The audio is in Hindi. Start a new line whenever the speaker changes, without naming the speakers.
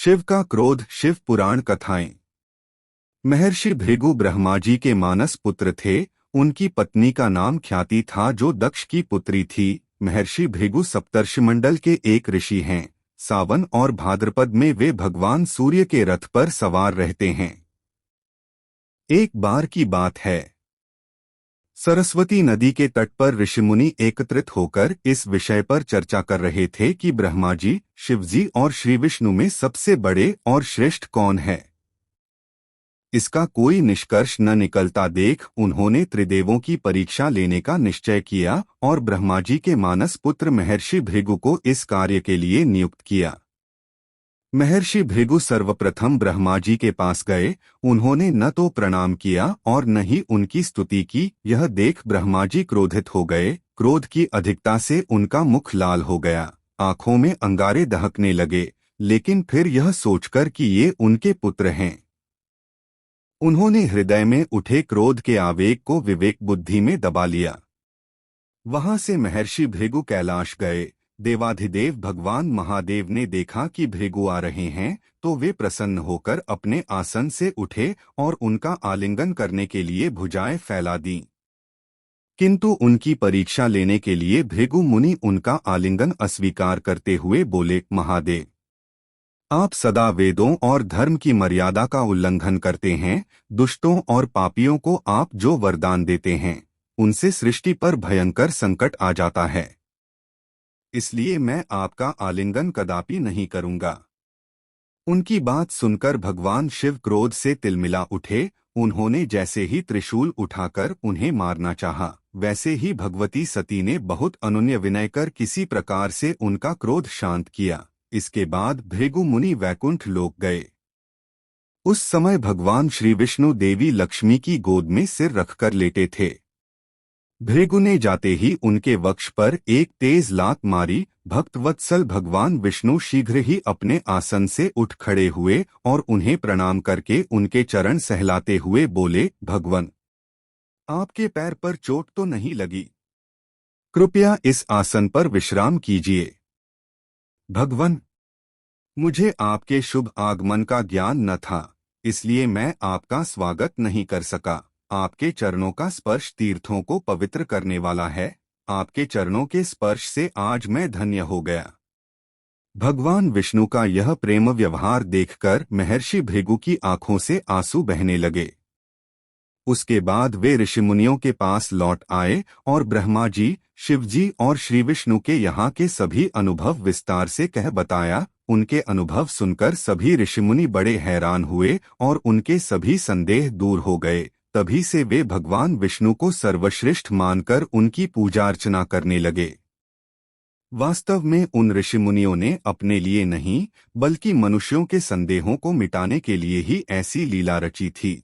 शिव का क्रोध। शिव पुराण कथाएं। महर्षि भृगु ब्रह्मा जी के मानस पुत्र थे। उनकी पत्नी का नाम ख्याति था, जो दक्ष की पुत्री थी। महर्षि भृगु सप्तर्षिमंडल के एक ऋषि हैं। सावन और भाद्रपद में वे भगवान सूर्य के रथ पर सवार रहते हैं। एक बार की बात है, सरस्वती नदी के तट पर ऋषिमुनि एकत्रित होकर इस विषय पर चर्चा कर रहे थे कि ब्रह्मा जी, शिवजी और श्री विष्णु में सबसे बड़े और श्रेष्ठ कौन है। इसका कोई निष्कर्ष न निकलता देख उन्होंने त्रिदेवों की परीक्षा लेने का निश्चय किया और ब्रह्मा जी के मानस पुत्र महर्षि भृगु को इस कार्य के लिए नियुक्त किया। महर्षि भृगु सर्वप्रथम ब्रह्मा जी के पास गए। उन्होंने न तो प्रणाम किया और न ही उनकी स्तुति की। यह देख ब्रह्मा जी क्रोधित हो गए। क्रोध की अधिकता से उनका मुख लाल हो गया, आंखों में अंगारे दहकने लगे। लेकिन फिर यह सोचकर कि ये उनके पुत्र हैं, उन्होंने हृदय में उठे क्रोध के आवेग को विवेक बुद्धि में दबा लिया। वहां से महर्षि भृगु कैलाश गए। देवाधिदेव भगवान महादेव ने देखा कि भृगु आ रहे हैं तो वे प्रसन्न होकर अपने आसन से उठे और उनका आलिंगन करने के लिए भुजाएं फैला दी। किंतु उनकी परीक्षा लेने के लिए भृगु मुनि उनका आलिंगन अस्वीकार करते हुए बोले, महादेव, आप सदा वेदों और धर्म की मर्यादा का उल्लंघन करते हैं। दुष्टों और पापियों को आप जो वरदान देते हैं उनसे सृष्टि पर भयंकर संकट आ जाता है, इसलिए मैं आपका आलिंगन कदापि नहीं करूंगा। उनकी बात सुनकर भगवान शिव क्रोध से तिलमिला उठे। उन्होंने जैसे ही त्रिशूल उठाकर उन्हें मारना चाहा, वैसे ही भगवती सती ने बहुत अनुनय विनय कर किसी प्रकार से उनका क्रोध शांत किया। इसके बाद भृगु मुनि वैकुंठ लोक गए। उस समय भगवान श्री विष्णु देवी लक्ष्मी की गोद में सिर रखकर लेटे थे। भृगु ने जाते ही उनके वक्ष पर एक तेज लात मारी। भक्तवत्सल भगवान विष्णु शीघ्र ही अपने आसन से उठ खड़े हुए और उन्हें प्रणाम करके उनके चरण सहलाते हुए बोले, भगवन, आपके पैर पर चोट तो नहीं लगी? कृपया इस आसन पर विश्राम कीजिए। भगवन, मुझे आपके शुभ आगमन का ज्ञान न था, इसलिए मैं आपका स्वागत नहीं कर सका। आपके चरणों का स्पर्श तीर्थों को पवित्र करने वाला है। आपके चरणों के स्पर्श से आज मैं धन्य हो गया। भगवान विष्णु का यह प्रेम व्यवहार देखकर महर्षि भृगु की आंखों से आंसू बहने लगे। उसके बाद वे ऋषिमुनियों के पास लौट आए और ब्रह्मा जी, शिवजी और श्री विष्णु के यहाँ के सभी अनुभव विस्तार से कह बताया। उनके अनुभव सुनकर सभी ऋषिमुनि बड़े हैरान हुए और उनके सभी संदेह दूर हो गए। तभी से वे भगवान विष्णु को सर्वश्रेष्ठ मानकर उनकी पूजा अर्चना करने लगे। वास्तव में उन ऋषिमुनियों ने अपने लिए नहीं, बल्कि मनुष्यों के संदेहों को मिटाने के लिए ही ऐसी लीला रची थी।